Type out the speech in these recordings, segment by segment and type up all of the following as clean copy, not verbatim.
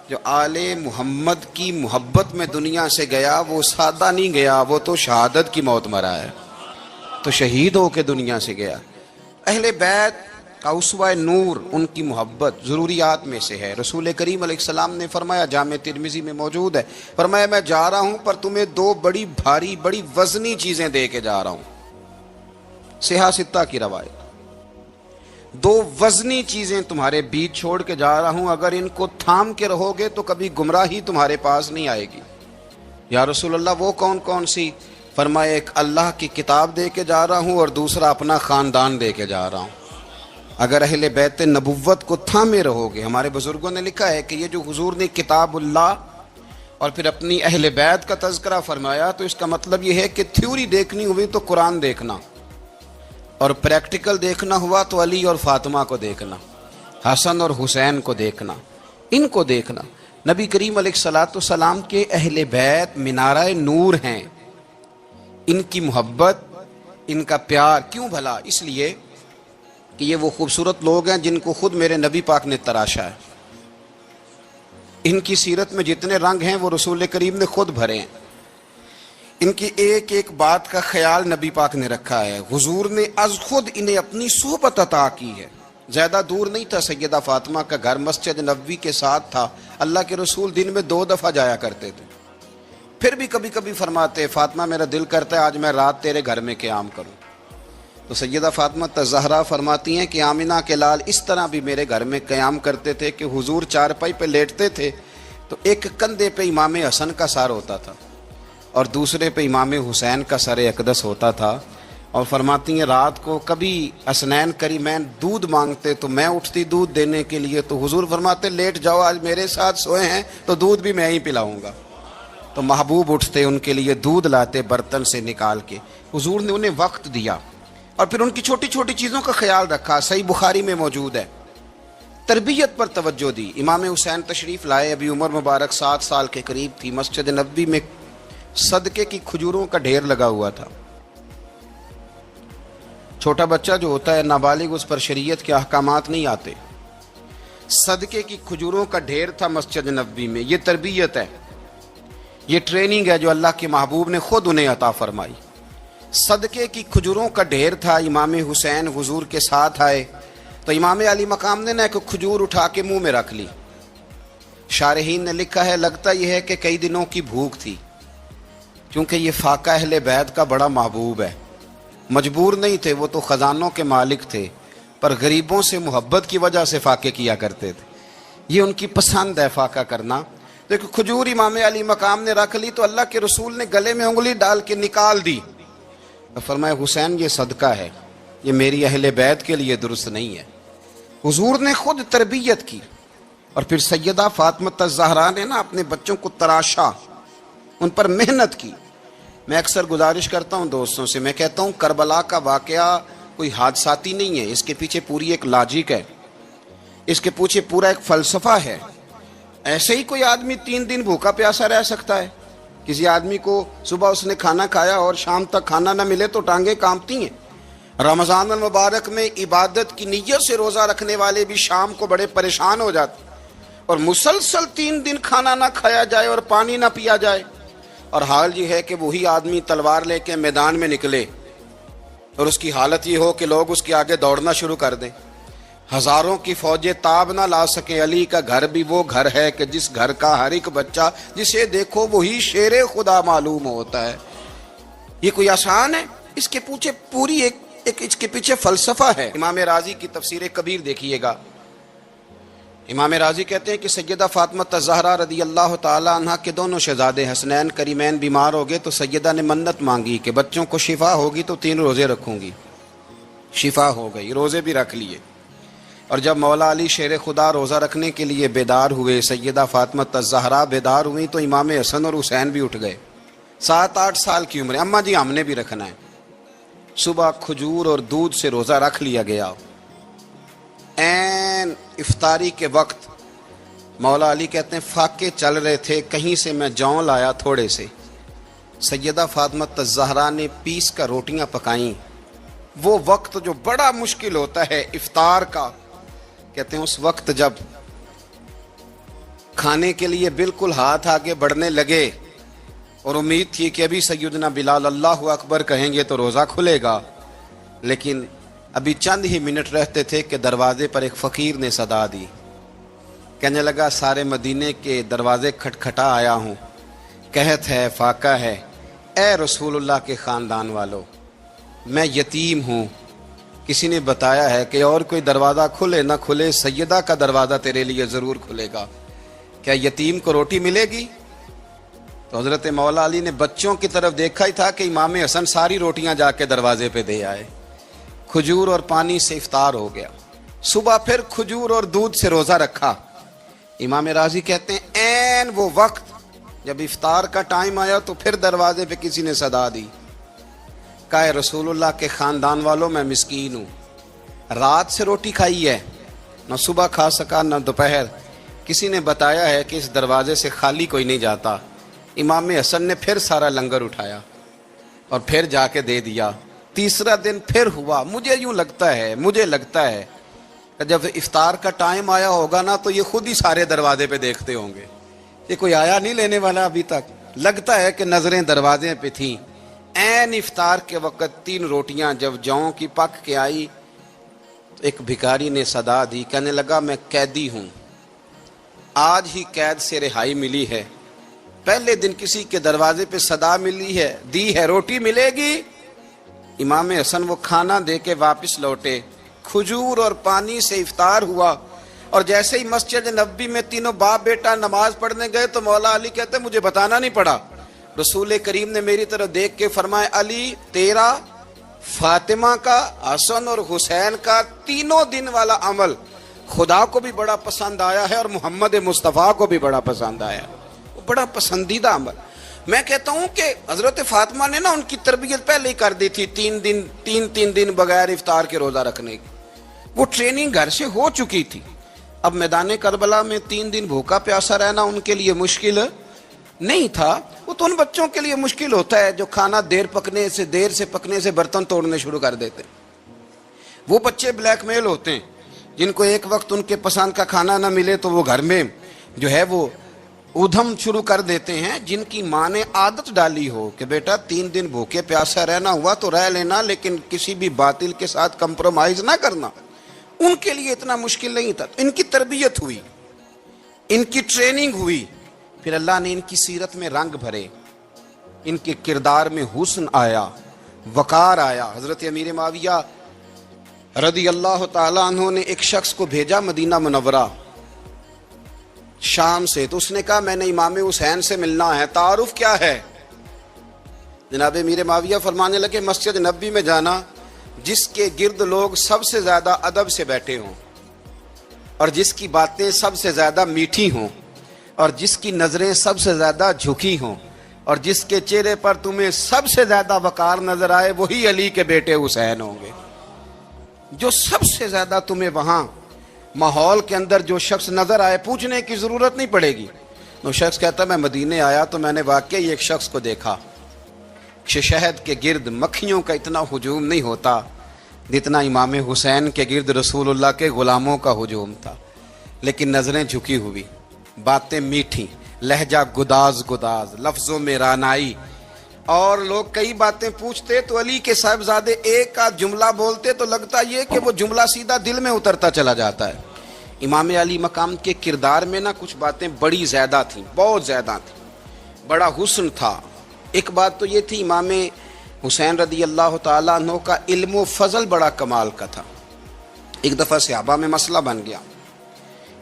جو آل محمد کی محبت میں دنیا سے گیا وہ سادہ نہیں گیا، وہ تو شہادت کی موت مرا ہے، تو شہید ہو کے دنیا سے گیا۔ اہل بیت کا اسوہ نور ان کی محبت ضروریات میں سے ہے۔ رسول کریم علیہ السلام نے فرمایا، جامع ترمذی میں موجود ہے، فرمایا میں جا رہا ہوں پر تمہیں دو بڑی بھاری بڑی وزنی چیزیں دے کے جا رہا ہوں۔ صحیح ستہ کی روایت، دو وزنی چیزیں تمہارے بیچ چھوڑ کے جا رہا ہوں، اگر ان کو تھام کے رہو گے تو کبھی گمراہی تمہارے پاس نہیں آئے گی۔ یا رسول اللہ وہ کون کون سی؟ فرمایا ایک اللہ کی کتاب دے کے جا رہا ہوں اور دوسرا اپنا خاندان دے کے جا رہا ہوں۔ اگر اہل بیت نبوت کو تھامے رہو گے، ہمارے بزرگوں نے لکھا ہے کہ یہ جو حضور نے کتاب اللہ اور پھر اپنی اہل بیت کا تذکرہ فرمایا تو اس کا مطلب یہ ہے کہ تھیوری دیکھنی ہوئی تو قرآن دیکھنا، اور پریکٹیکل دیکھنا ہوا تو علی اور فاطمہ کو دیکھنا، حسن اور حسین کو دیکھنا، ان کو دیکھنا۔ نبی کریم علیہ الصلاۃ والسلام کے اہل بیت منارہ نور ہیں، ان کی محبت، ان کا پیار کیوں بھلا؟ اس لیے کہ یہ وہ خوبصورت لوگ ہیں جن کو خود میرے نبی پاک نے تراشا ہے۔ ان کی سیرت میں جتنے رنگ ہیں وہ رسول کریم نے خود بھرے ہیں، ان کی ایک ایک بات کا خیال نبی پاک نے رکھا ہے۔ حضور نے از خود انہیں اپنی صحبت عطا کی ہے۔ زیادہ دور نہیں تھا سیدہ فاطمہ کا گھر، مسجد نبوی کے ساتھ تھا۔ اللہ کے رسول دن میں 2 دفعہ جایا کرتے تھے، پھر بھی کبھی کبھی فرماتے فاطمہ میرا دل کرتا ہے آج میں رات تیرے گھر میں قیام کروں۔ تو سیدہ فاطمہ الزہرا فرماتی ہیں کہ آمنہ کے لال اس طرح بھی میرے گھر میں قیام کرتے تھے کہ حضور چارپائی پہ لیٹتے تھے تو ایک کندھے پہ امام حسن کا سر ہوتا تھا اور دوسرے پہ امام حسین کا سر اقدس ہوتا تھا، اور فرماتی ہیں رات کو کبھی حسنین کریمین دودھ مانگتے تو میں اٹھتی دودھ دینے کے لیے، تو حضور فرماتے لیٹ جاؤ آج میرے ساتھ سوئے ہیں تو دودھ بھی میں ہی پلاؤں گا۔ تو محبوب اٹھتے ان کے لیے دودھ لاتے برتن سے نکال کے، حضور نے انہیں وقت دیا اور پھر ان کی چھوٹی چھوٹی چیزوں کا خیال رکھا۔ صحیح بخاری میں موجود ہے، تربیت پر توجہ دی۔ امام حسین تشریف لائے، ابھی عمر مبارک 7 سال کے قریب تھی، مسجد نبوی میں صدقے کی کھجوروں کا ڈھیر لگا ہوا تھا۔ چھوٹا بچہ جو ہوتا ہے نابالغ، اس پر شریعت کے احکامات نہیں آتے۔ صدقے کی کھجوروں کا ڈھیر تھا مسجد نبوی میں۔ یہ تربیت ہے، یہ ٹریننگ ہے جو اللہ کے محبوب نے خود انہیں عطا فرمائی۔ صدقے کی کھجوروں کا ڈھیر تھا، امام حسین حضور کے ساتھ آئے تو امام علی مقام نے ایک کھجور اٹھا کے منہ میں رکھ لی۔ شارحین نے لکھا ہے لگتا یہ ہے کہ کئی دنوں کی بھوک تھی، کیونکہ یہ فاقہ اہل بیت کا بڑا محبوب ہے۔ مجبور نہیں تھے، وہ تو خزانوں کے مالک تھے، پر غریبوں سے محبت کی وجہ سے فاقے کیا کرتے تھے۔ یہ ان کی پسند ہے فاقہ کرنا۔ دیکھو کھجور امام علی مقام نے رکھ لی تو اللہ کے رسول نے گلے میں انگلی ڈال کے نکال دی، فرمایا حسین یہ صدقہ ہے، یہ میری اہل بیت کے لیے درست نہیں ہے۔ حضور نے خود تربیت کی، اور پھر سیدہ فاطمہ الزہرا نے اپنے بچوں کو تراشا، ان پر محنت کی۔ میں اکثر گزارش کرتا ہوں دوستوں سے، میں کہتا ہوں کربلا کا واقعہ کوئی حادثاتی نہیں ہے، اس کے پیچھے پوری ایک لاجک ہے، اس کے پیچھے پورا ایک فلسفہ ہے۔ ایسے ہی کوئی آدمی 3 دن بھوکا پیاسا رہ سکتا ہے؟ کسی آدمی کو صبح اس نے کھانا کھایا اور شام تک کھانا نہ ملے تو ٹانگیں کانپتی ہیں۔ رمضان المبارک میں عبادت کی نیت سے روزہ رکھنے والے بھی شام کو بڑے پریشان ہو جاتے، اور مسلسل 3 دن کھانا نہ کھایا جائے اور پانی نہ پیا جائے، اور حال یہ ہے کہ وہی آدمی تلوار لے کے میدان میں نکلے اور اس کی حالت یہ ہو کہ لوگ اس کے آگے دوڑنا شروع کر دیں، ہزاروں کی فوجیں تاب نہ لا سکیں۔ علی کا گھر بھی وہ گھر ہے کہ جس گھر کا ہر ایک بچہ جسے دیکھو وہی شیر خدا معلوم ہوتا ہے۔ یہ کوئی آسان ہے؟ اس کے پیچھے پوری ایک اس کے پیچھے فلسفہ ہے۔ امام راضی کی تفسیر کبیر دیکھیے گا، امام راضی کہتے ہیں کہ سیدہ فاطمہ الزہرا رضی اللہ تعالی عنہ کے دونوں شہزادے حسنین کریمین بیمار ہو گئے تو سیدہ نے منت مانگی کہ بچوں کو شفا ہوگی تو 3 روزے رکھوں گی۔ شفا ہو گئی، روزے بھی رکھ لیے، اور جب مولا علی شیر خدا روزہ رکھنے کے لیے بیدار ہوئے، سیدہ فاطمہ الزہرا بیدار ہوئی تو امام حسن اور حسین بھی اٹھ گئے، 7-8 سال کی عمر، اماں جی ہم نے بھی رکھنا ہے۔ صبح کھجور اور دودھ سے روزہ رکھ لیا گیا۔ عین افطاری کے وقت مولا علی کہتے ہیں فاقے چل رہے تھے، کہیں سے میں جوں لایا تھوڑے سے، سیدہ فاطمہ الزہرا نے پیس کر روٹیاں پکائیں۔ وہ وقت جو بڑا مشکل ہوتا ہے افطار کا، کہتے ہیں اس وقت جب کھانے کے لیے بالکل ہاتھ آگے بڑھنے لگے اور امید تھی کہ ابھی سیدنا بلال اللہ اکبر کہیں گے تو روزہ کھلے گا، لیکن ابھی چند ہی منٹ رہتے تھے کہ دروازے پر ایک فقیر نے صدا دی، کہنے لگا سارے مدینے کے دروازے کھٹکھٹا آیا ہوں، قحط ہے، فاقہ ہے، اے رسول اللہ کے خاندان والو، میں یتیم ہوں، کسی نے بتایا ہے کہ اور کوئی دروازہ کھلے نہ کھلے سیدہ کا دروازہ تیرے لیے ضرور کھلے گا، کیا یتیم کو روٹی ملے گی؟ تو حضرت مولا علی نے بچوں کی طرف دیکھا ہی تھا کہ امام حسن ساری روٹیاں جا کے دروازے پہ دے آئے، کھجور اور پانی سے افطار ہو گیا، صبح پھر کھجور اور دودھ سے روزہ رکھا۔ امام راضی کہتے ہیں عین وہ وقت جب افطار کا ٹائم آیا تو پھر دروازے پہ کسی نے صدا دی، کہا رسول اللہ کے خاندان والوں میں مسکین ہوں، رات سے روٹی کھائی ہے، نہ صبح کھا سکا نہ دوپہر، کسی نے بتایا ہے کہ اس دروازے سے خالی کوئی نہیں جاتا۔ امام حسن نے پھر سارا لنگر اٹھایا اور پھر جا کے دے دیا۔ تیسرا دن پھر ہوا، مجھے لگتا ہے کہ جب افطار کا ٹائم آیا ہوگا نا تو یہ خود ہی سارے دروازے پہ دیکھتے ہوں گے، یہ کوئی آیا نہیں لینے والا ابھی تک، لگتا ہے کہ نظریں دروازے پہ تھیں۔ عین افطار کے وقت 3 روٹیاں جب جاؤں کی پک کے آئی تو ایک بھکاری نے صدا دی، کہنے لگا میں قیدی ہوں، آج ہی قید سے رہائی ملی ہے، پہلے دن کسی کے دروازے پہ صدا دی ہے روٹی ملے گی۔ امام حسن وہ کھانا دے کے واپس لوٹے، کھجور اور پانی سے افطار ہوا، اور جیسے ہی مسجد نبوی میں تینوں باپ بیٹا نماز پڑھنے گئے تو مولا علی کہتے مجھے بتانا نہیں پڑا، رسول کریم نے میری طرف دیکھ کے فرمایا علی تیرا، فاطمہ کا، حسن اور حسین کا 3 دن والا عمل خدا کو بھی بڑا پسند آیا ہے اور محمد مصطفیٰ کو بھی بڑا پسند آیا، وہ بڑا پسندیدہ عمل۔ میں کہتا ہوں کہ حضرت فاطمہ نے نا ان کی تربیت پہلے ہی کر دی تھی، 3 دن بغیر افطار کے روزہ رکھنے کی، وہ ٹریننگ گھر سے ہو چکی تھی۔ اب میدان کربلا میں 3 دن بھوکا پیاسا رہنا ان کے لیے مشکل نہیں تھا، وہ تو ان بچوں کے لیے مشکل ہوتا ہے جو کھانا دیر سے پکنے سے برتن توڑنے شروع کر دیتے، وہ بچے بلیک میل ہوتے ہیں جن کو ایک وقت ان کے پسند کا کھانا نہ ملے تو وہ گھر میں جو ہے وہ ادھم شروع کر دیتے ہیں، جن کی ماں نے عادت ڈالی ہو کہ بیٹا 3 دن بھوکے پیاسا رہنا ہوا تو رہ لینا لیکن کسی بھی باطل کے ساتھ کمپرومائز نہ کرنا، ان کے لیے اتنا مشکل نہیں تھا۔ ان کی تربیت ہوئی، ان کی ٹریننگ ہوئی، پھر اللہ نے ان کی سیرت میں رنگ بھرے، ان کے کردار میں حسن آیا، وقار آیا۔ حضرت امیر معاویہ رضی اللہ تعالیٰ عنہ نے ایک شخص کو بھیجا مدینہ منورہ شام سے، تو اس نے کہا میں نے امام حسین سے ملنا ہے، تعارف کیا ہے؟ جناب امیر معاویہ فرمانے لگے مسجد نبوی میں جانا جس کے گرد لوگ سب سے زیادہ ادب سے بیٹھے ہوں اور جس کی باتیں سب سے زیادہ میٹھی ہوں اور جس کی نظریں سب سے زیادہ جھکی ہوں اور جس کے چہرے پر تمہیں سب سے زیادہ وقار نظر آئے وہی علی کے بیٹے حسین ہوں گے۔ جو سب سے زیادہ تمہیں وہاں ماحول کے اندر جو شخص نظر آئے پوچھنے کی ضرورت نہیں پڑے گی۔ وہ شخص کہتا میں مدینے آیا تو میں نے واقعی ایک شخص کو دیکھا، شہد کے گرد مکھیوں کا اتنا ہجوم نہیں ہوتا جتنا امام حسین کے گرد رسول اللہ کے غلاموں کا ہجوم تھا، لیکن نظریں جھکی ہوئی، باتیں میٹھی، لہجہ گداز، لفظوں میں رانائی، اور لوگ کئی باتیں پوچھتے تو علی کے صاحبزادے ایک کا جملہ بولتے تو لگتا یہ کہ وہ جملہ سیدھا دل میں اترتا چلا جاتا ہے۔ امام علی مقام کے کردار میں نا کچھ باتیں بڑی زیادہ تھیں، بہت زیادہ تھیں، بڑا حسن تھا۔ ایک بات تو یہ تھی امام حسین رضی اللہ تعالیٰ عنہ کا علم و فضل بڑا کمال کا تھا۔ ایک دفعہ صحابہ میں مسئلہ بن گیا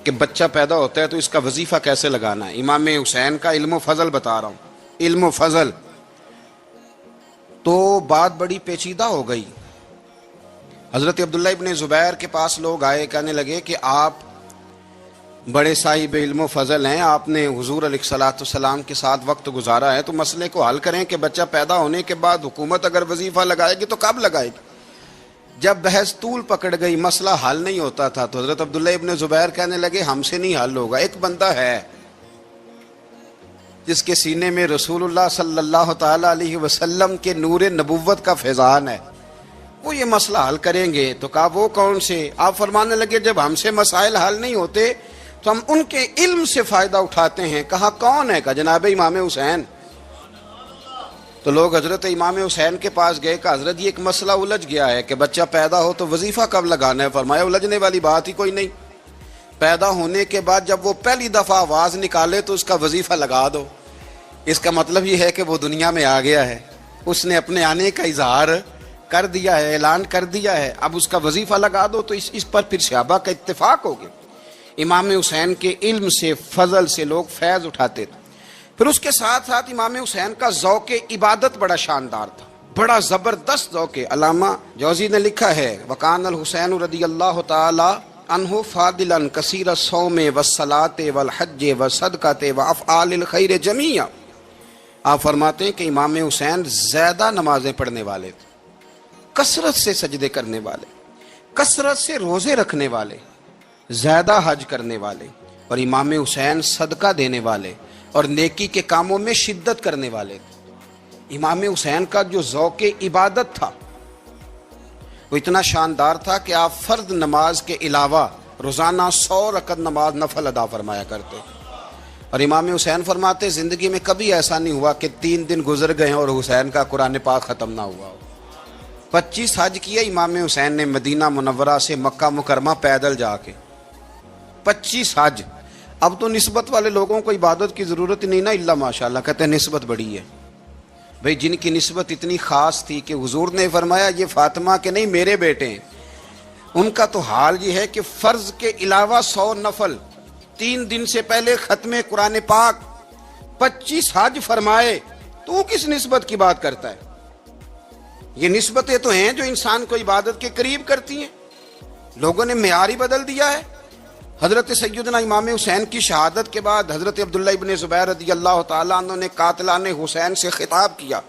کہ بچہ پیدا ہوتا ہے تو اس کا وظیفہ کیسے لگانا ہے، امام حسین کا علم و فضل بتا رہا ہوں، علم و فضل، تو بات بڑی پیچیدہ ہو گئی۔ حضرت عبداللہ ابن زبیر کے پاس لوگ آئے، کہنے لگے کہ آپ بڑے صاحب علم و فضل ہیں، آپ نے حضور علیہ الصلوۃ والسلام کے ساتھ وقت گزارا ہے، تو مسئلے کو حل کریں کہ بچہ پیدا ہونے کے بعد حکومت اگر وظیفہ لگائے گی تو کب لگائے گی۔ جب بحث طول پکڑ گئی، مسئلہ حل نہیں ہوتا تھا، تو حضرت عبداللہ ابن زبیر کہنے لگے ہم سے نہیں حل ہوگا، ایک بندہ ہے جس کے سینے میں رسول اللہ صلی اللہ تعالیٰ علیہ وسلم کے نور نبوت کا فیضان ہے، وہ یہ مسئلہ حل کریں گے۔ تو کہا وہ کون سے؟ آپ فرمانے لگے جب ہم سے مسائل حل نہیں ہوتے تو ہم ان کے علم سے فائدہ اٹھاتے ہیں. کہا کون ہے؟ کہا جناب امام حسین. تو لوگ حضرت امام حسین کے پاس گئے کہ حضرت یہ ایک مسئلہ الجھ گیا ہے کہ بچہ پیدا ہو تو وظیفہ کب لگانا ہے؟ فرمایا الجھنے والی بات ہی کوئی نہیں. پیدا ہونے کے بعد جب وہ پہلی دفعہ آواز نکالے تو اس کا وظیفہ لگا دو. اس کا مطلب یہ ہے کہ وہ دنیا میں آ گیا ہے, اس نے اپنے آنے کا اظہار کر دیا ہے, اعلان کر دیا ہے, اب اس کا وظیفہ لگا دو. تو اس پر پھر صحابہ کا اتفاق ہو گیا. امام حسین کے علم سے, فضل سے لوگ فیض اٹھاتے تھے. پھر اس کے ساتھ ساتھ امام حسین کا ذوق عبادت بڑا شاندار تھا, بڑا زبردست ذوق. علامہ جوزی نے لکھا ہے وکان الحسین رضی اللہ تعالی عنہ فاضلا کثیر الصوم والصلاۃ والحج والصدقۃ وافعال الخیر جمیعا. آپ فرماتے ہیں کہ امام حسین زیادہ نمازیں پڑھنے والے تھے, کثرت سے سجدے کرنے والے, کثرت سے روزے رکھنے والے, زیادہ حج کرنے والے, اور امام حسین صدقہ دینے والے اور نیکی کے کاموں میں شدت کرنے والے تھے. امام حسین کا جو ذوق عبادت تھا وہ اتنا شاندار تھا کہ آپ فرض نماز کے علاوہ روزانہ 100 رکعت نماز نفل ادا فرمایا کرتے. اور امام حسین فرماتے زندگی میں کبھی ایسا نہیں ہوا کہ 3 دن گزر گئے ہیں اور حسین کا قرآن پاک ختم نہ ہوا ہو. 25 حج کیا امام حسین نے مدینہ منورہ سے مکہ مکرمہ پیدل جا کے, 25 حج. اب تو نسبت والے لوگوں کو عبادت کی ضرورت نہیں نا, اللہ ماشاءاللہ کہتے ہیں نسبت بڑی ہے. بھئی جن کی نسبت اتنی خاص تھی کہ حضور نے فرمایا یہ فاطمہ کے نہیں میرے بیٹے ہیں, ان کا تو حال یہ ہے کہ فرض کے علاوہ 100 نفل, 3 دن سے پہلے ختم قرآن پاک, 25 حج فرمائے. تو کس نسبت کی بات کرتا ہے؟ یہ نسبتیں تو ہیں جو انسان کو عبادت کے قریب کرتی ہیں. لوگوں نے معیار ہی بدل دیا ہے. حضرت سیدنا امام حسین کی شہادت کے بعد حضرت عبداللہ ابن زبیر رضی اللہ تعالیٰ عنہ نے قاتلان حسین سے خطاب کیا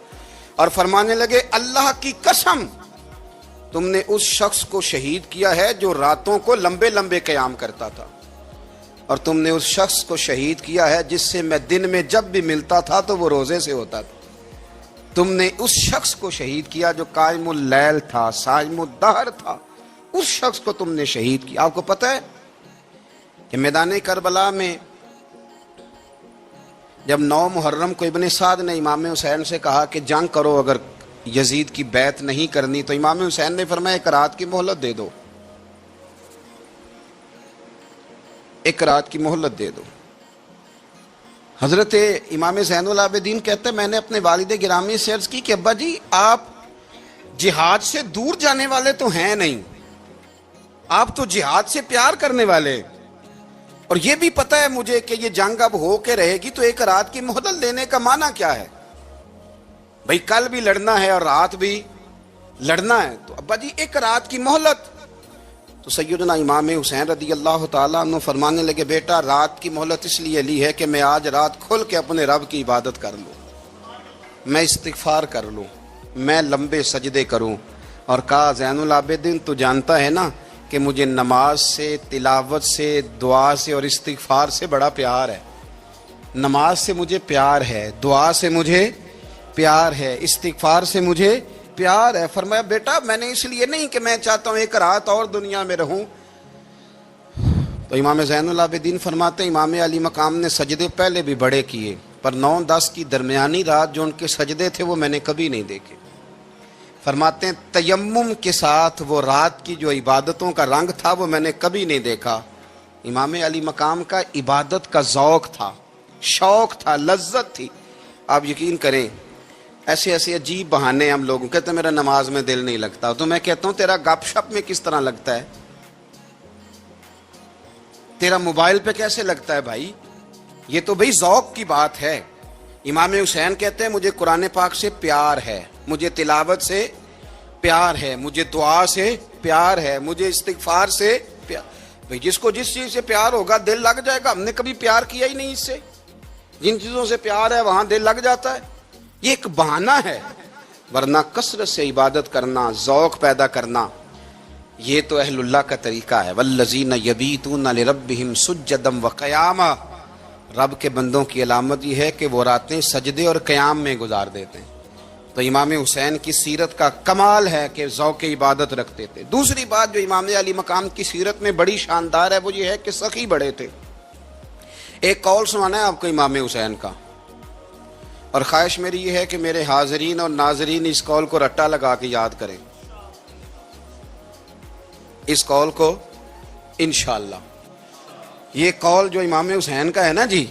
اور فرمانے لگے اللہ کی قسم تم نے اس شخص کو شہید کیا ہے جو راتوں کو لمبے لمبے قیام کرتا تھا, اور تم نے اس شخص کو شہید کیا ہے جس سے میں دن میں جب بھی ملتا تھا تو وہ روزے سے ہوتا تھا. تم نے اس شخص کو شہید کیا جو قائم اللیل تھا, صائم الدہر تھا, اس شخص کو تم نے شہید کیا. آپ کو پتہ ہے کہ میدان کربلا میں جب 9 محرم کو ابن سعد نے امام حسین سے کہا کہ جنگ کرو, اگر یزید کی بیعت نہیں کرنی, تو امام حسین نے فرمایا 1 رات کی مہلت دے دو, 1 رات کی مہلت دے دو. حضرت امام زین العابدین کہتے ہیں میں نے اپنے والد گرامی سے عرض کی کہ ابا جی آپ جہاد سے دور جانے والے تو ہیں نہیں, آپ تو جہاد سے پیار کرنے والے, اور یہ بھی پتہ ہے مجھے کہ یہ جنگ اب ہو کے رہے گی, تو 1 رات کی مہلت لینے کا معنی کیا ہے؟ بھئی کل بھی لڑنا ہے اور رات بھی لڑنا ہے, تو ابا جی 1 رات کی مہلت. تو سیدنا امام حسین رضی اللہ تعالیٰ عنہ فرمانے لگے بیٹا رات کی مہلت اس لیے لی ہے کہ میں آج رات کھل کے اپنے رب کی عبادت کر لوں, میں استغفار کر لوں, میں لمبے سجدے کروں. اور کہا زین العابدین تو جانتا ہے نا کہ مجھے نماز سے, تلاوت سے, دعا سے اور استغفار سے بڑا پیار ہے. نماز سے مجھے پیار ہے, دعا سے مجھے پیار ہے, استغفار سے مجھے پیار ہے. فرمایا بیٹا میں نے اس لیے نہیں کہ میں چاہتا ہوں 1 رات اور دنیا میں رہوں. تو امام زین العابدین فرماتے ہیں امام علی مقام نے سجدے پہلے بھی بڑے کیے, پر 9-10 کی درمیانی رات جو ان کے سجدے تھے وہ میں نے کبھی نہیں دیکھے. فرماتے ہیں تیمم کے ساتھ وہ رات کی جو عبادتوں کا رنگ تھا وہ میں نے کبھی نہیں دیکھا. امام علی مقام کا عبادت کا ذوق تھا, شوق تھا, لذت تھی. آپ یقین کریں ایسے ایسے عجیب بہانے ہم لوگوں کہتے ہیں میرا نماز میں دل نہیں لگتا, تو میں کہتا ہوں تیرا گپ شپ میں کس طرح لگتا ہے, تیرا موبائل پہ کیسے لگتا ہے بھائی؟ یہ تو بھائی ذوق کی بات ہے. امام حسین کہتے ہیں مجھے قرآن پاک سے پیار ہے, مجھے تلاوت سے پیار ہے, مجھے دعا سے پیار ہے, مجھے استغفار سے پیار. بھائی جس کو جس چیز سے پیار ہوگا دل لگ جائے گا. ہم نے کبھی پیار کیا ہی نہیں اس سے, جن چیزوں سے پیار ہے وہاں دل لگ جاتا ہے. یہ ایک بہانہ ہے, ورنہ کثرت سے عبادت کرنا, ذوق پیدا کرنا, یہ تو اہل اللہ کا طریقہ ہے. والذین یبیتون لربہم سجدا وقیاما, رب کے بندوں کی علامت یہ ہے کہ وہ راتیں سجدے اور قیام میں گزار دیتے ہیں. تو امام حسین کی سیرت کا کمال ہے کہ ذوق عبادت رکھتے تھے. دوسری بات جو امام علی مقام کی سیرت میں بڑی شاندار ہے وہ یہ ہے کہ سخی بڑے تھے. ایک قول سنانا ہے آپ کو امام حسین کا، اور خواہش میری یہ ہے کہ میرے حاضرین اور ناظرین اس قول کو رٹا لگا کے یاد کریں، اس قول کو انشاءاللہ۔ یہ قول جو امام حسین کا ہے نا جی،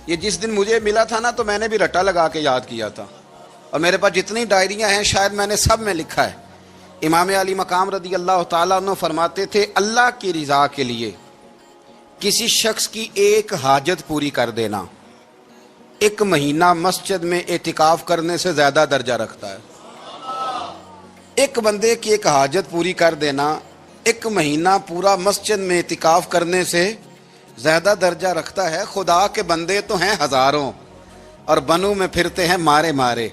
یہ جس دن مجھے ملا تھا نا تو میں نے بھی رٹا لگا کے یاد کیا تھا، اور میرے پاس جتنی ڈائریاں ہیں شاید میں نے سب میں لکھا ہے۔ امام علی مقام رضی اللہ تعالیٰ عنہ فرماتے تھے اللہ کی رضا کے لیے کسی شخص کی ایک حاجت پوری کر دینا 1 مہینہ مسجد میں اعتکاف کرنے سے زیادہ درجہ رکھتا ہے۔ ایک بندے کی ایک حاجت پوری کر دینا 1 مہینہ پورا مسجد میں اعتکاف کرنے سے زیادہ درجہ رکھتا ہے۔ خدا کے بندے تو ہیں ہزاروں اور بنوں میں پھرتے ہیں مارے مارے،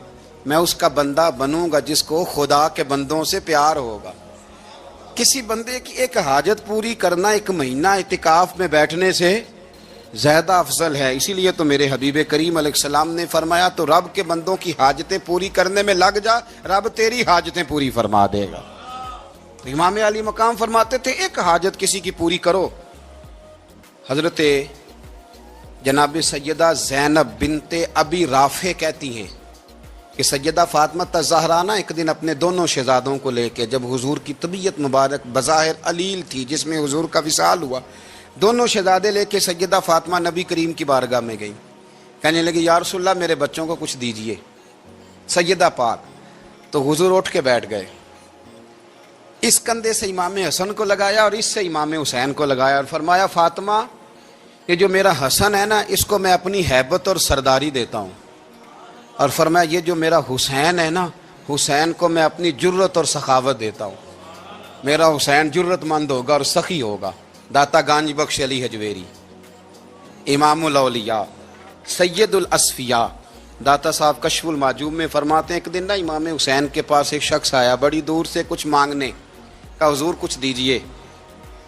میں اس کا بندہ بنوں گا جس کو خدا کے بندوں سے پیار ہوگا۔ کسی بندے کی ایک حاجت پوری کرنا 1 مہینہ اعتکاف میں بیٹھنے سے زیادہ افضل ہے۔ اسی لیے تو میرے حبیب کریم علیہ السلام نے فرمایا تو رب کے بندوں کی حاجتیں پوری کرنے میں لگ جا، رب تیری حاجتیں پوری فرما دے گا۔ تو امام علی مقام فرماتے تھے ایک حاجت کسی کی پوری کرو۔ حضرت جناب سیدہ زینب بنت ابی رافع کہتی ہیں کہ سیدہ فاطمہ الزہرا نا ایک دن اپنے دونوں شہزادوں کو لے کے، جب حضور کی طبیعت مبارک بظاہر علیل تھی جس میں حضور کا وصال ہوا، دونوں شہزادے لے کے سیدہ فاطمہ نبی کریم کی بارگاہ میں گئی، کہنے لگی یا رسول اللہ میرے بچوں کو کچھ دیجئے سیدہ پاک۔ تو حضور اٹھ کے بیٹھ گئے، اس کندھے سے امام حسن کو لگایا اور اس سے امام حسین کو لگایا اور فرمایا فاطمہ یہ جو میرا حسن ہے نا اس کو میں اپنی ہیبت اور سرداری دیتا ہوں، اور فرمایا یہ جو میرا حسین ہے نا حسین کو میں اپنی جرت اور سخاوت دیتا ہوں، میرا حسین جرت مند ہوگا اور سخی ہوگا۔ داتا گانج بخش علی حجویری، امام الاولیاء، سید الاصفیاء، داتا صاحب کشف المعجوب میں فرماتے ہیں ایک دن نا امام حسین کے پاس ایک شخص آیا بڑی دور سے کچھ مانگنے کا، حضور کچھ دیجئے۔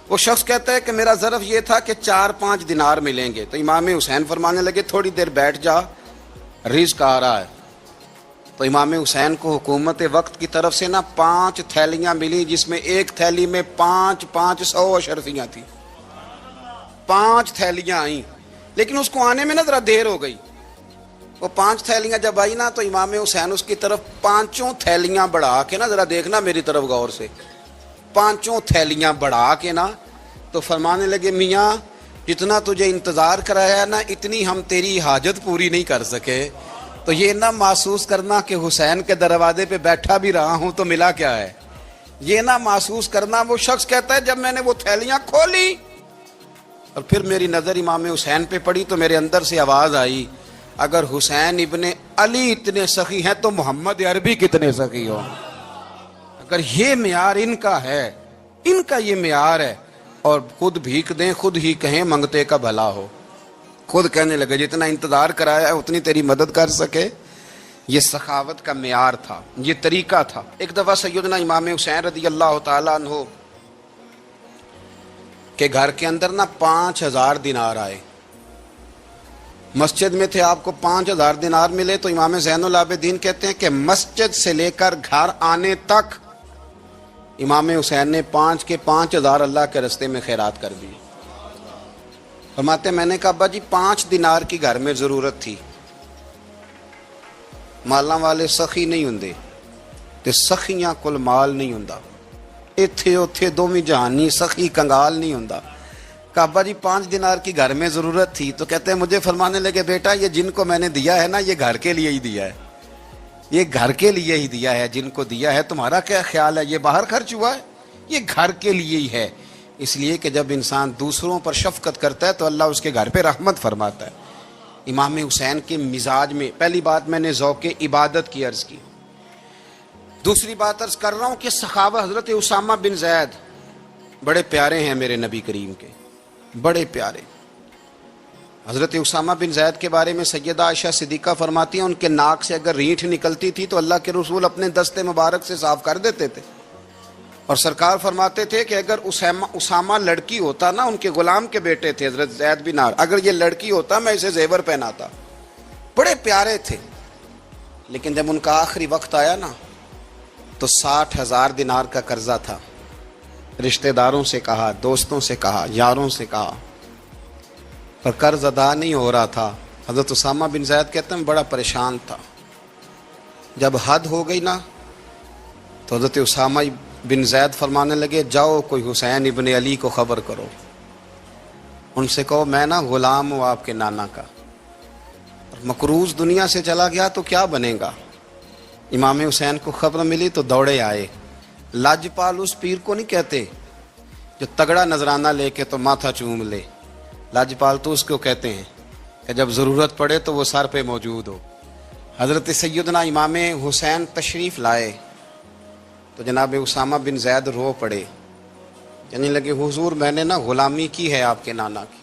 وہ شخص کہتا ہے کہ میرا ظرف یہ تھا کہ 4-5 دینار ملیں گے۔ تو امام حسین فرمانے لگے تھوڑی دیر بیٹھ جا، رزق آ رہا ہے۔ تو امام حسین کو حکومت وقت کی طرف سے نا 5 تھیلیاں ملی جس میں ایک تھیلی میں 500 اشرفیاں تھیں، 5 تھیلیاں آئیں، لیکن اس کو آنے میں نا ذرا دیر ہو گئی۔ وہ 5 تھیلیاں جب آئی نا تو امام حسین اس کی طرف 5 تھیلیاں بڑھا کے نا، ذرا دیکھنا میری طرف غور سے، 5 تھیلیاں بڑھا کے نا تو فرمانے لگے میاں جتنا تجھے انتظار کرایا نا اتنی ہم تیری حاجت پوری نہیں کر سکے۔ تو یہ نہ محسوس کرنا کہ حسین کے دروازے پہ بیٹھا بھی رہا ہوں تو ملا کیا ہے، یہ نہ محسوس کرنا۔ وہ شخص کہتا ہے جب میں نے وہ تھیلیاں کھولی اور پھر میری نظر امام حسین پہ پڑی تو میرے اندر سے آواز آئی اگر حسین ابن علی اتنے سخی ہیں تو محمد عربی کتنے سخی ہوں۔ اگر یہ معیار ان کا ہے، ان کا یہ معیار ہے، اور خود بھیک دیں خود ہی کہیں منگتے کا بھلا ہو، خود کہنے لگے جتنا انتظار کرایا ہے اتنی تیری مدد کر سکے۔ یہ سخاوت کا معیار تھا، یہ طریقہ تھا۔ ایک دفعہ سیدنا امام حسین رضی اللہ تعالیٰ عنہ کے گھر کے اندر نا 5000 دینار آئے، مسجد میں تھے، آپ کو 5000 دینار ملے تو امام زین العابدین کہتے ہیں کہ مسجد سے لے کر گھر آنے تک امام حسین نے 5 کے 5000 اللہ کے رستے میں خیرات کر دی۔ فرماتے میں نے کہا ابا جی 5 دینار کی گھر میں ضرورت تھی، مالاں والے سخی نہیں ہوندے تے سخیاں کل مال نہیں ہوندا، ایتھے اوتھے دوویں جہانی سخی کنگال نہیں ہوندا۔ کہا ابا جی 5 دینار کی گھر میں ضرورت تھی، تو کہتے ہیں مجھے فرمانے لگے بیٹا یہ جن کو میں نے دیا ہے نا یہ گھر کے لیے ہی دیا ہے، یہ گھر کے لیے ہی دیا ہے، جن کو دیا ہے تمہارا کیا خیال ہے یہ باہر خرچ ہوا ہے، یہ گھر کے لیے ہی ہے۔ اس لیے کہ جب انسان دوسروں پر شفقت کرتا ہے تو اللہ اس کے گھر پہ رحمت فرماتا ہے۔ امام حسین کے مزاج میں پہلی بات میں نے ذوق عبادت کی عرض کی، دوسری بات عرض کر رہا ہوں کہ سخاوت۔ حضرت اسامہ بن زید بڑے پیارے ہیں میرے نبی کریم کے، بڑے پیارے۔ حضرت اسامہ بن زید کے بارے میں سیدہ عائشہ صدیقہ فرماتی ہیں ان کے ناک سے اگر رینٹھ نکلتی تھی تو اللہ کے رسول اپنے دستے مبارک سے صاف کر دیتے تھے، اور سرکار فرماتے تھے کہ اگر اسامہ لڑکی ہوتا نا، ان کے غلام کے بیٹے تھے حضرت زید بن عمرو، اگر یہ لڑکی ہوتا میں اسے زیور پہناتا۔ بڑے پیارے تھے، لیکن جب ان کا آخری وقت آیا نا تو 60,000 دینار کا قرضہ تھا۔ رشتہ داروں سے کہا، دوستوں سے کہا، یاروں سے کہا پر قرض ادا نہیں ہو رہا تھا. حضرت اسامہ بن زید کہتے ہیں بڑا پریشان تھا. جب حد ہو گئی نا تو حضرت اسامہ بن زید فرمانے لگے جاؤ کوئی حسین ابن علی کو خبر کرو، ان سے کہو میں نا غلام ہوں آپ کے نانا کا، مقروض دنیا سے چلا گیا تو کیا بنے گا. امام حسین کو خبر ملی تو دوڑے آئے. لاجپال اس پیر کو نہیں کہتے جو تگڑا نذرانہ لے کے تو ماتھا چوم لے، لاجپال تو اس کو کہتے ہیں کہ جب ضرورت پڑے تو وہ سر پہ موجود ہو. حضرت سیدنا امام حسین تشریف لائے تو جناب اسامہ بن زید رو پڑے، کہنے لگے حضور میں نے نا غلامی کی ہے آپ کے نانا کی،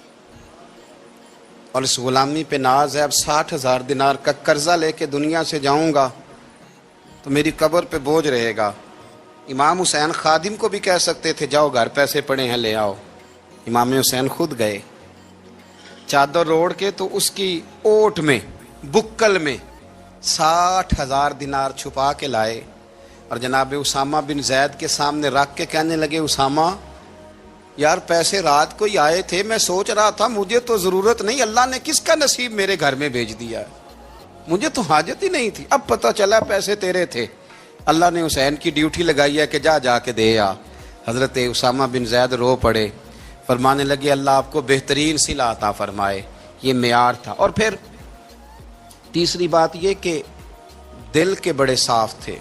اور اس غلامی پہ ناز ہے. اب 60,000 دینار کا قرضہ لے کے دنیا سے جاؤں گا تو میری قبر پہ بوجھ رہے گا. امام حسین خادم کو بھی کہہ سکتے تھے جاؤ گھر پیسے پڑے ہیں لے آؤ. امام حسین خود گئے، چادر روڑ کے تو اس کی اوٹ میں بکل میں 60,000 دینار چھپا کے لائے اور جناب اسامہ بن زید کے سامنے رکھ کے کہنے لگے اسامہ یار پیسے رات کو ہی آئے تھے، میں سوچ رہا تھا مجھے تو ضرورت نہیں، اللہ نے کس کا نصیب میرے گھر میں بھیج دیا، مجھے تو حاجت ہی نہیں تھی، اب پتہ چلا پیسے تیرے تھے. اللہ نے حسین کی ڈیوٹی لگائی ہے کہ جا کے دے آ. حضرت اسامہ بن زید رو پڑے، فرمانے لگے اللہ آپ کو بہترین صلہ عطا فرمائے. یہ معیار تھا. اور پھر تیسری بات یہ کہ دل کے بڑے صاف تھے.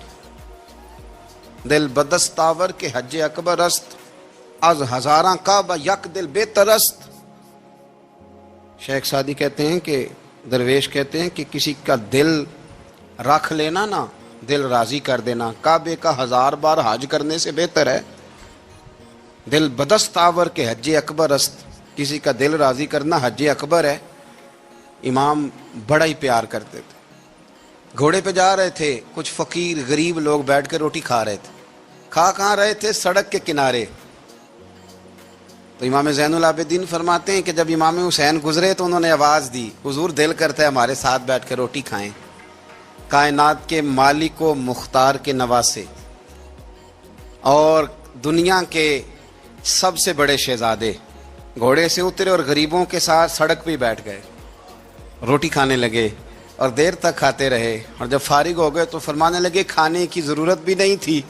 دل بدستاور کے حج اکبر است، از ہزاراں کعبہ یک دل بہتر است. شیخ سعدی کہتے ہیں کہ درویش کہتے ہیں کہ کسی کا دل رکھ لینا نا، دل راضی کر دینا، کعبے کا 1000 بار حج کرنے سے بہتر ہے. دل بدستاور کے حج اکبر است، کسی کا دل راضی کرنا حج اکبر ہے. امام بڑا ہی پیار کرتے تھے. گھوڑے پہ جا رہے تھے، کچھ فقیر غریب لوگ بیٹھ کے روٹی کھا رہے تھے. کھا کہاں رہے تھے؟ سڑک کے کنارے. تو امام زین العابدین فرماتے ہیں کہ جب امام حسین گزرے تو انہوں نے آواز دی حضور دل کرتا ہے ہمارے ساتھ بیٹھ کے روٹی کھائیں. کائنات کے مالک و مختار کے نواسے اور دنیا کے سب سے بڑے شہزادے گھوڑے سے اترے اور غریبوں کے ساتھ سڑک پہ بیٹھ گئے، روٹی کھانے لگے اور دیر تک کھاتے رہے. اور جب فارغ ہو گئے تو فرمانے لگے کھانے کی ضرورت بھی نہیں تھی،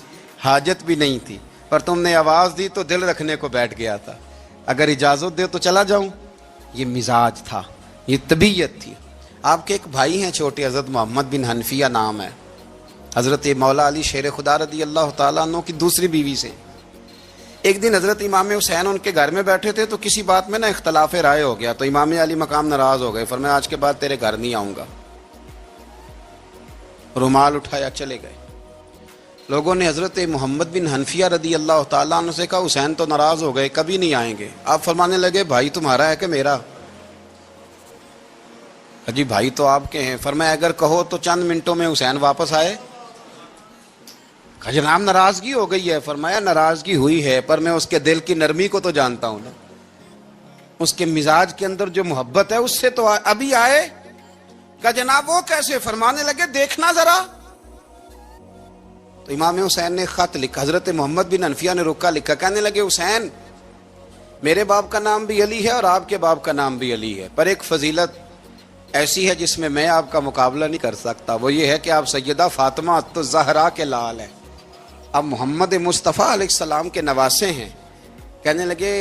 حاجت بھی نہیں تھی، پر تم نے آواز دی تو دل رکھنے کو بیٹھ گیا تھا، اگر اجازت دے تو چلا جاؤں. یہ مزاج تھا، یہ طبیعت تھی. آپ کے ایک بھائی ہیں چھوٹے، حضرت محمد بن حنفیہ نام ہے، حضرت مولا علی شیر خدا رضی اللہ تعالیٰ عنہ کی دوسری بیوی سے. ایک دن حضرت امام حسین ان کے گھر میں بیٹھے تھے تو کسی بات میں نا اختلاف رائے ہو گیا، تو امام علی مقام ناراض ہو گئے، فرمایا آج کے بعد تیرے گھر نہیں آؤں گا. رومال اٹھایا چلے گئے. لوگوں نے حضرت محمد بن حنفیہ رضی اللہ تعالیٰ عنہ سے کہا حسین تو ناراض ہو گئے، کبھی نہیں آئیں گے. آپ فرمانے لگے بھائی تمہارا ہے کہ میرا؟ جی بھائی تو آپ کے ہیں. فرمایا اگر کہو تو چند منٹوں میں حسین واپس آئے. جناب ناراضگی ہو گئی ہے. فرمایا ناراضگی ہوئی ہے پر میں اس کے دل کی نرمی کو تو جانتا ہوں نا، اس کے مزاج کے اندر جو محبت ہے اس سے تو ابھی آئے. کہ جناب وہ کیسے؟ فرمانے لگے دیکھنا ذرا. تو امام حسین نے خط لکھا، حضرت محمد بن حنفیہ نے رکا لکھا، کہنے لگے حسین میرے باپ کا نام بھی علی ہے اور آپ کے باپ کا نام بھی علی ہے، پر ایک فضیلت ایسی ہے جس میں آپ کا مقابلہ نہیں کر سکتا، وہ یہ ہے کہ آپ سیدہ فاطمہ الزہرا کے لال ہیں، اب محمد مصطفیٰ علیہ السلام کے نواسے ہیں. کہنے لگے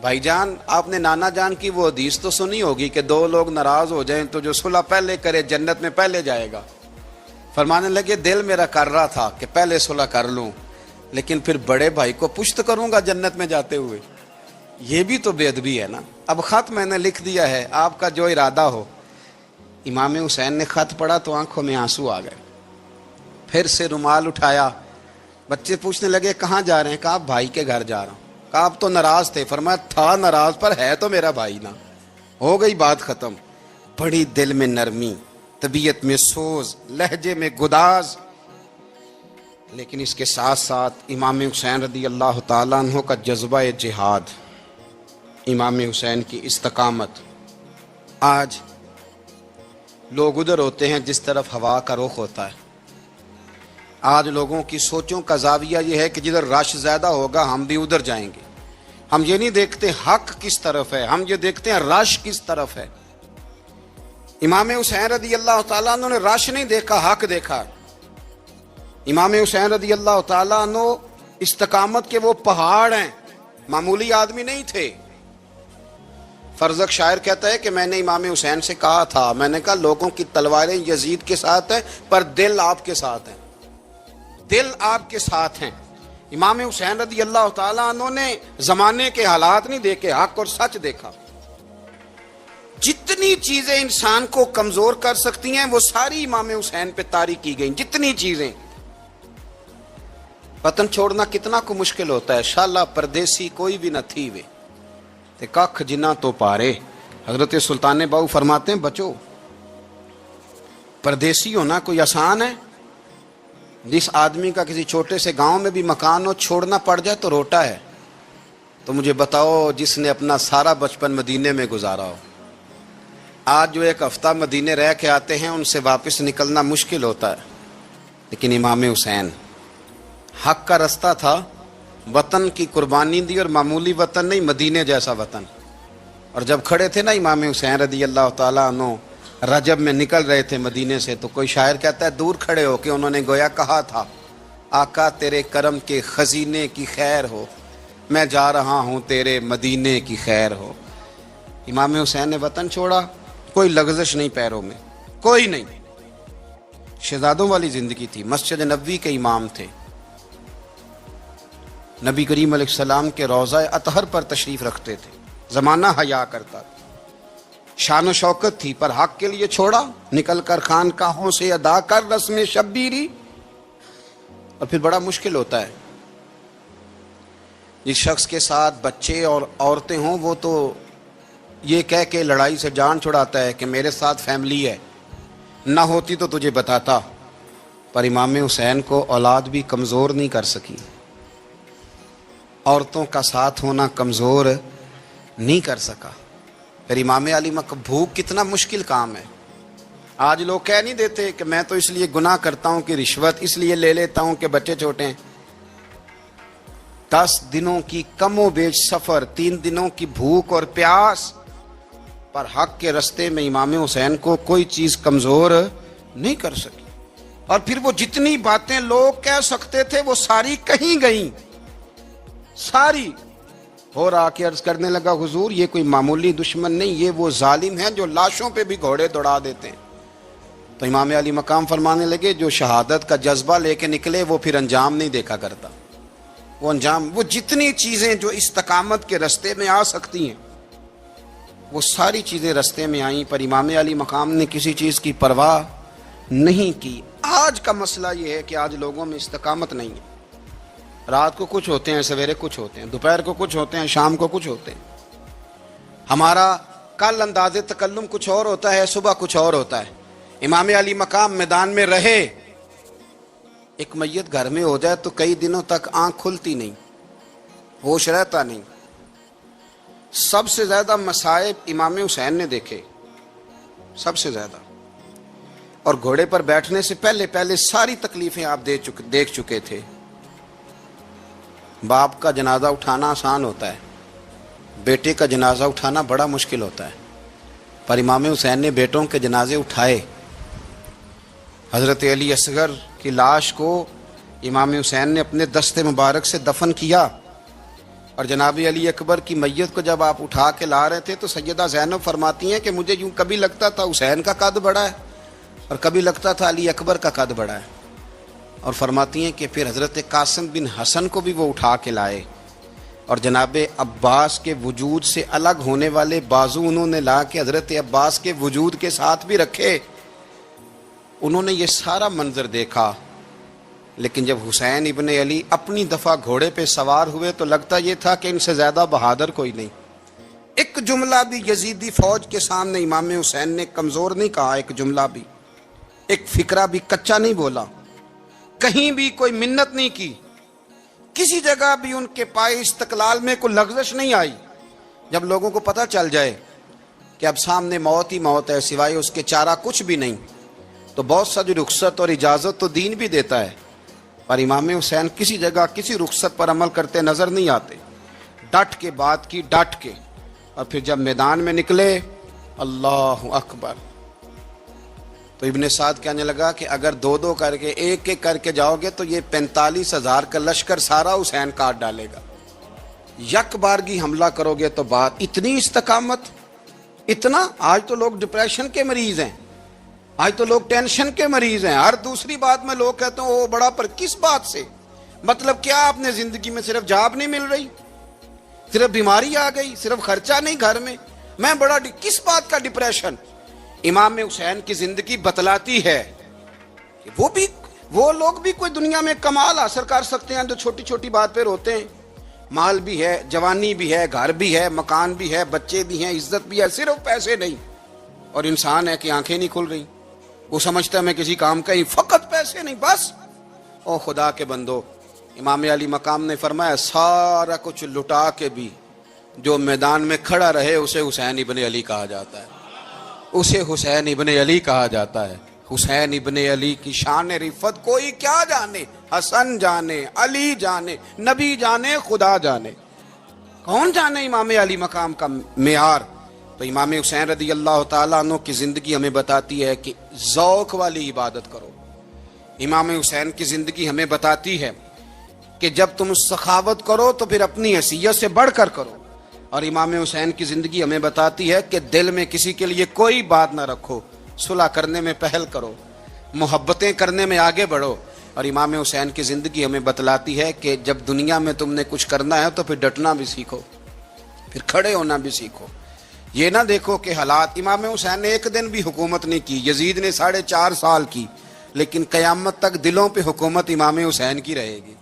بھائی جان آپ نے نانا جان کی وہ حدیث تو سنی ہوگی کہ 2 لوگ ناراض ہو جائیں تو جو صلح پہلے کرے جنت میں پہلے جائے گا. فرمانے لگے دل میرا کر رہا تھا کہ پہلے صلح کر لوں، لیکن پھر بڑے بھائی کو پشت کروں گا جنت میں جاتے ہوئے، یہ بھی تو بے ادبی ہے نا. اب خط میں نے لکھ دیا ہے، آپ کا جو ارادہ ہو. امام حسین نے خط پڑھا تو آنکھوں میں آنسو آ گئے. پھر سے رومال اٹھایا. بچے پوچھنے لگے کہاں جا رہے ہیں؟ کہا بھائی کے گھر جا رہا ہوں. کہا آپ تو ناراض تھے. فرمایا تھا ناراض پر ہے تو میرا بھائی نا. ہو گئی بات ختم. بڑی دل میں نرمی، طبیعت میں سوز، لہجے میں گداز، لیکن اس کے ساتھ ساتھ امام حسین رضی اللہ تعالیٰ عنہ کا جذبہ جہاد، امام حسین کی استقامت. آج لوگ ادھر ہوتے ہیں جس طرف ہوا کا رخ ہوتا ہے. آج لوگوں کی سوچوں کا زاویہ یہ ہے کہ جدھر رش زیادہ ہوگا ہم بھی ادھر جائیں گے. ہم یہ نہیں دیکھتے حق کس طرف ہے، ہم یہ دیکھتے ہیں رش کس طرف ہے۔ امام حسین رضی اللہ تعالیٰ عنہ نے رش نہیں دیکھا، حق دیکھا۔ امام حسین رضی اللہ تعالیٰ عنہ استقامت کے وہ پہاڑ ہیں، معمولی آدمی نہیں تھے۔ فرزق شاعر کہتا ہے کہ میں نے امام حسین سے کہا تھا، میں نے کہا لوگوں کی تلواریں یزید کے ساتھ ہیں پر دل آپ کے ساتھ ہیں، دل آپ کے ساتھ ہیں۔ امام حسین رضی اللہ تعالیٰ عنہ نے زمانے کے حالات نہیں دیکھے، حق اور سچ دیکھا۔ جتنی چیزیں انسان کو کمزور کر سکتی ہیں وہ ساری امام حسین پہ طاری کی گئیں، جتنی چیزیں۔ وطن چھوڑنا کتنا کو مشکل ہوتا ہے، شالا پردیسی کوئی بھی نہ تھی وے تے ککھ جنہ تو پارے۔ حضرت سلطان باؤ فرماتے ہیں بچو، پردیسی ہونا کوئی آسان ہے؟ جس آدمی کا کسی چھوٹے سے گاؤں میں بھی مکان ہو، چھوڑنا پڑ جائے تو روٹا ہے۔ تو مجھے بتاؤ جس نے اپنا سارا بچپن مدینے میں گزارا ہو، آج جو ایک ہفتہ مدینے رہ کے آتے ہیں ان سے واپس نکلنا مشکل ہوتا ہے۔ لیکن امام حسین حق کا رستہ تھا، وطن کی قربانی دی، اور معمولی وطن نہیں، مدینے جیسا وطن۔ اور جب کھڑے تھے نا امام حسین رضی اللہ تعالیٰ عنہ رجب میں نکل رہے تھے مدینے سے، تو کوئی شاعر کہتا ہے دور کھڑے ہو کہ انہوں نے گویا کہا تھا، آقا تیرے کرم کے خزینے کی خیر ہو، میں جا رہا ہوں تیرے مدینے کی خیر ہو۔ امام حسین نے وطن چھوڑا، کوئی لغزش نہیں پیروں میں، کوئی نہیں۔ شہزادوں والی زندگی تھی، مسجد نبوی کے امام تھے، نبی کریم علیہ السلام کے روضہ اطہر پر تشریف رکھتے تھے، زمانہ حیا کرتا تھا، شان و شوکت تھی، پر حق کے لیے چھوڑا، نکل کر خانقاہوں سے ادا کر رسم شبیری۔ اور پھر بڑا مشکل ہوتا ہے، جس شخص کے ساتھ بچے اور عورتیں ہوں وہ تو یہ کہہ کے لڑائی سے جان چھڑاتا ہے کہ میرے ساتھ فیملی ہے، نہ ہوتی تو تجھے بتاتا۔ پر امام حسین کو اولاد بھی کمزور نہیں کر سکی، عورتوں کا ساتھ ہونا کمزور نہیں کر سکا۔ پھر امام علی بھوک کتنا مشکل کام ہے۔ آج لوگ کہہ نہیں دیتے کہ میں تو اس لیے گناہ کرتا ہوں کہ رشوت اس لیے لے لیتا ہوں کہ بچے چھوٹے ہیں۔ 10 دنوں کی کم و بیش سفر، 3 دنوں کی بھوک اور پیاس، پر حق کے رستے میں امام حسین کو کوئی چیز کمزور نہیں کر سکی۔ اور پھر وہ جتنی باتیں لوگ کہہ سکتے تھے وہ ساری کہیں گئیں، ساری۔ اور آ کے عرض کرنے لگا حضور یہ کوئی معمولی دشمن نہیں، یہ وہ ظالم ہیں جو لاشوں پہ بھی گھوڑے دوڑا دیتے ہیں۔ تو امام علی مقام فرمانے لگے جو شہادت کا جذبہ لے کے نکلے وہ پھر انجام نہیں دیکھا کرتا۔ وہ انجام، وہ جتنی چیزیں جو استقامت کے رستے میں آ سکتی ہیں وہ ساری چیزیں رستے میں آئیں، پر امام علی مقام نے کسی چیز کی پرواہ نہیں کی۔ آج کا مسئلہ یہ ہے کہ آج لوگوں میں استقامت نہیں ہے، رات کو کچھ ہوتے ہیں، سویرے کچھ ہوتے ہیں، دوپہر کو کچھ ہوتے ہیں، شام کو کچھ ہوتے ہیں۔ ہمارا کل انداز تکلم کچھ اور ہوتا ہے، صبح کچھ اور ہوتا ہے۔ امام علی مقام میدان میں رہے، ایک میت گھر میں ہو جائے تو کئی دنوں تک آنکھ کھلتی نہیں، ہوش رہتا نہیں۔ سب سے زیادہ مصائب امام حسین نے دیکھے، سب سے زیادہ۔ اور گھوڑے پر بیٹھنے سے پہلے ساری تکلیفیں آپ دیکھ چکے تھے۔ باپ کا جنازہ اٹھانا آسان ہوتا ہے، بیٹے کا جنازہ اٹھانا بڑا مشکل ہوتا ہے، پر امام حسین نے بیٹوں کے جنازے اٹھائے۔ حضرت علی اصغر کی لاش کو امام حسین نے اپنے دست مبارک سے دفن کیا، اور جناب علی اکبر کی میت کو جب آپ اٹھا کے لا رہے تھے تو سیدہ زینب فرماتی ہیں کہ مجھے یوں کبھی لگتا تھا حسین کا قد بڑا ہے اور کبھی لگتا تھا علی اکبر کا قد بڑا ہے۔ اور فرماتی ہیں کہ پھر حضرت قاسم بن حسن کو بھی وہ اٹھا کے لائے، اور جناب عباس کے وجود سے الگ ہونے والے بازو انہوں نے لا کے حضرت عباس کے وجود کے ساتھ بھی رکھے۔ انہوں نے یہ سارا منظر دیکھا، لیکن جب حسین ابن علی اپنی دفعہ گھوڑے پہ سوار ہوئے تو لگتا یہ تھا کہ ان سے زیادہ بہادر کوئی نہیں۔ ایک جملہ بھی یزیدی فوج کے سامنے امام حسین نے کمزور نہیں کہا، ایک جملہ بھی، ایک فکرہ بھی کچا نہیں بولا، کہیں بھی کوئی منت نہیں کی، کسی جگہ بھی ان کے پائے استقلال میں کوئی لغزش نہیں آئی۔ جب لوگوں کو پتہ چل جائے کہ اب سامنے موت ہی موت ہے، سوائے اس کے چارہ کچھ بھی نہیں، تو بہت ساری رخصت اور اجازت تو دین بھی دیتا ہے، پر امام حسین کسی جگہ کسی رخصت پر عمل کرتے نظر نہیں آتے۔ ڈٹ کے بات کی، ڈٹ کے، اور پھر جب میدان میں نکلے اللہ اکبر، تو ابن سعد کہنے لگا کہ اگر دو دو کر کے ایک ایک کر کے جاؤ گے تو یہ 45,000 کا لشکر سارا حسین کاٹ ڈالے گا، یک بارگی حملہ کرو گے تو بات اتنی استقامت، اتنا۔ آج تو لوگ ڈپریشن کے مریض ہیں، آج تو لوگ ٹینشن کے مریض ہیں، ہر دوسری بات میں لوگ کہتے ہیں وہ بڑا، پر کس بات سے؟ مطلب کیا آپ نے زندگی میں صرف جاب نہیں مل رہی، صرف بیماری آ گئی، صرف خرچہ نہیں گھر میں بڑا، کس بات کا ڈپریشن؟ امام حسین کی زندگی بتلاتی ہے کہ وہ لوگ بھی کوئی دنیا میں کمال حاصل کر سکتے ہیں جو چھوٹی چھوٹی بات پہ روتے ہیں۔ مال بھی ہے، جوانی بھی ہے، گھر بھی ہے، مکان بھی ہے، بچے بھی ہیں، عزت بھی ہے، صرف پیسے نہیں۔ اور انسان ہے کہ آنکھیں نہیں کھل رہی، وہ سمجھتا ہے میں کسی کام کا ہی، فقط پیسے نہیں بس۔ او خدا کے بندو، امام علی مقام نے فرمایا سارا کچھ لٹا کے بھی جو میدان میں کھڑا رہے اسے حسین ابن علی کہا جاتا ہے، اسے حسین ابن علی کہا جاتا ہے۔ حسین ابن علی کی شان رفت کوئی کیا جانے، حسن جانے، علی جانے، نبی جانے، خدا جانے، کون جانے امام علی مقام کا معیار۔ تو امام حسین رضی اللہ تعالیٰ عنہ کی زندگی ہمیں بتاتی ہے کہ ذوق والی عبادت کرو۔ امام حسین کی زندگی ہمیں بتاتی ہے کہ جب تم سخاوت کرو تو پھر اپنی حیثیت سے بڑھ کر کرو۔ اور امام حسین کی زندگی ہمیں بتاتی ہے کہ دل میں کسی کے لیے کوئی بات نہ رکھو، صلح کرنے میں پہل کرو، محبتیں کرنے میں آگے بڑھو۔ اور امام حسین کی زندگی ہمیں بتلاتی ہے کہ جب دنیا میں تم نے کچھ کرنا ہے تو پھر ڈٹنا بھی سیکھو، پھر کھڑے ہونا بھی سیکھو۔ یہ نہ دیکھو کہ حالات، امام حسین نے ایک دن بھی حکومت نہیں کی، یزید نے 4.5 سال کی، لیکن قیامت تک دلوں پہ حکومت امام حسین کی رہے گی۔